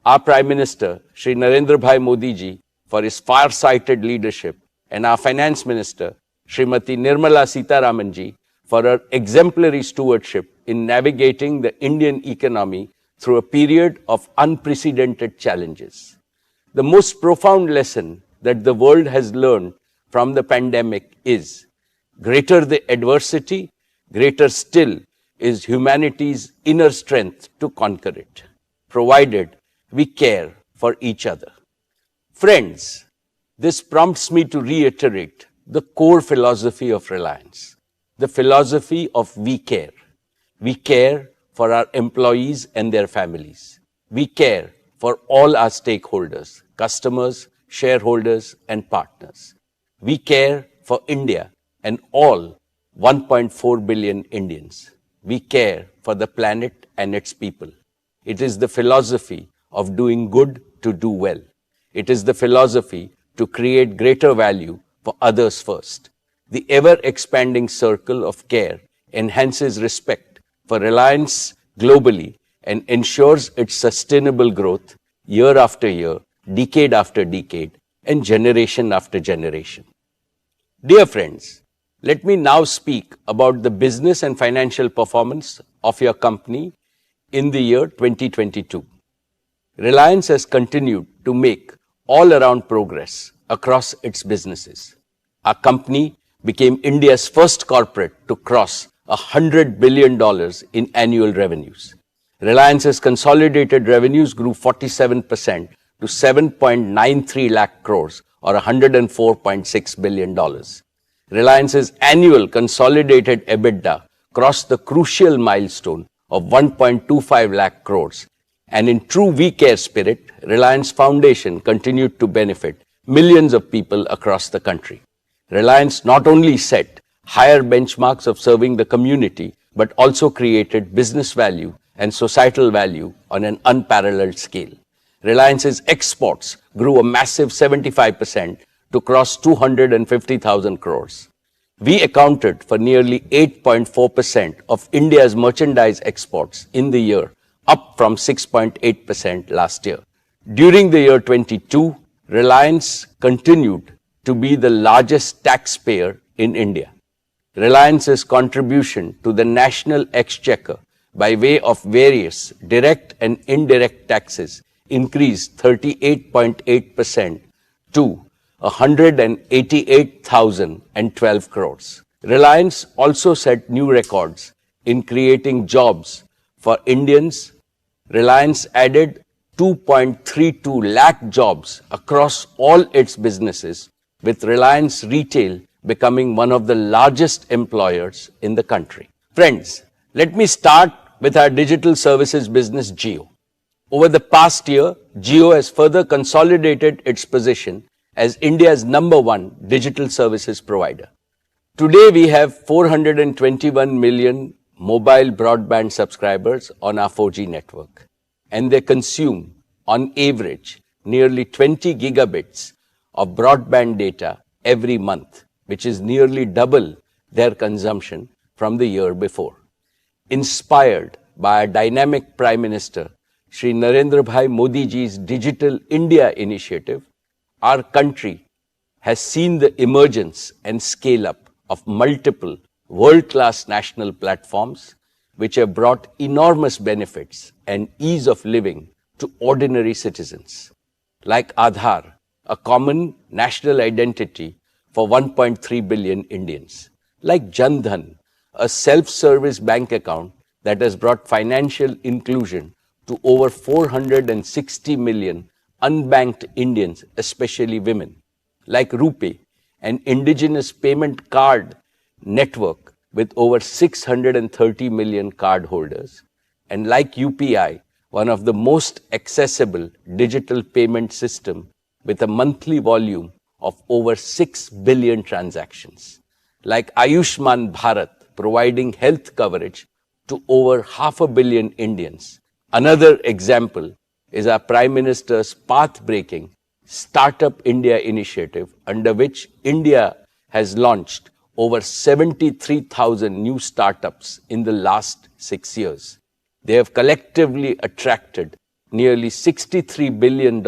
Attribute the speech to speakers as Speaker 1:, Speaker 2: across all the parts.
Speaker 1: our Prime Minister, Shri Narendra Bhai Modi ji, for his far-sighted leadership, and our Finance Minister, Srimati Nirmala Sitharaman ji, for her exemplary stewardship in navigating the Indian economy through a period of unprecedented challenges. The most profound lesson that the world has learned from the pandemic is, greater the adversity, greater still is humanity's inner strength to conquer it, provided we care for each other. Friends, this prompts me to reiterate the core philosophy of Reliance, the philosophy of we care. We care for our employees and their families. We care for all our stakeholders, customers, shareholders, and partners. We care for India and all 1.4 billion Indians. We care for the planet and its people. It is the philosophy of doing good to do well. It is the philosophy to create greater value for others first. The ever-expanding circle of care enhances respect for Reliance globally and ensures its sustainable growth year after year, decade after decade, and generation after generation. Dear friends, let me now speak about the business and financial performance of your company in the year 2022. Reliance has continued to make all-around progress across its businesses. Our company became India's first corporate to cross $100 billion in annual revenues. Reliance's consolidated revenues grew 47% to 7.93 lakh crores or $104.6 billion. Reliance's annual consolidated EBITDA crossed the crucial milestone of 1.25 lakh crores. And in true we care spirit, Reliance Foundation continued to benefit millions of people across the country. Reliance not only set higher benchmarks of serving the community, but also created business value and societal value on an unparalleled scale. Reliance's exports grew a massive 75% to cross 250,000 crores. We accounted for nearly 8.4% of India's merchandise exports in the year, up from 6.8% last year. During the year 22, Reliance continued to be the largest taxpayer in India. Reliance's contribution to the national exchequer by way of various direct and indirect taxes increased 38.8% to 188,012 crores. Reliance also set new records in creating jobs for Indians. Reliance added 2.32 lakh jobs across all its businesses, with Reliance Retail becoming one of the largest employers in the country. Friends, let me start with our digital services business, Jio. Over the past year, Jio has further consolidated its position as India's #1 digital services provider. Today, we have 421 million mobile broadband subscribers on our 4G network, and they consume, on average, nearly 20 gigabits of broadband data every month, which is nearly double their consumption from the year before. Inspired by a dynamic Prime Minister, Shri Narendra Bhai Modi ji's Digital India initiative, our country has seen the emergence and scale-up of multiple world-class national platforms which have brought enormous benefits and ease of living to ordinary citizens, like Aadhaar, a common national identity for 1.3 billion Indians, like Jan Dhan, a self-service bank account that has brought financial inclusion to over 460 million unbanked Indians, especially women, like RuPay, an indigenous payment card network with over 630 million card holders, and like UPI, one of the most accessible digital payment system with a monthly volume of over 6 billion transactions, like Ayushman Bharat, providing health coverage to over 500 million Indians. Another example is our Prime Minister's path-breaking Startup India initiative, under which India has launched over 73,000 new startups in the last 6 years. They have collectively attracted nearly $63 billion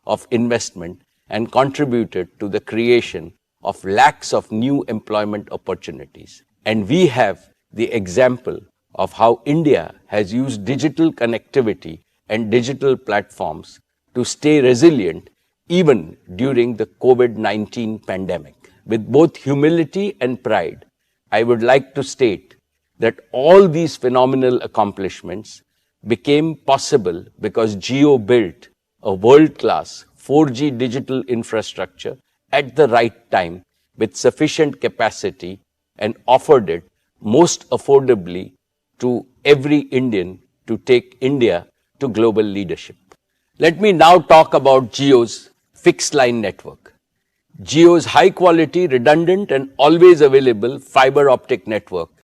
Speaker 1: of investment and contributed to the creation of lakhs of new employment opportunities. And we have the example of how India has used digital connectivity and digital platforms to stay resilient even during the COVID-19 pandemic. With both humility and pride, I would like to state that all these phenomenal accomplishments became possible because Jio built a world-class 4G digital infrastructure at the right time with sufficient capacity and offered it most affordably to every Indian to take India to global leadership. Let me now talk about Jio's fixed line network. Jio's high quality, redundant and always available fiber optic network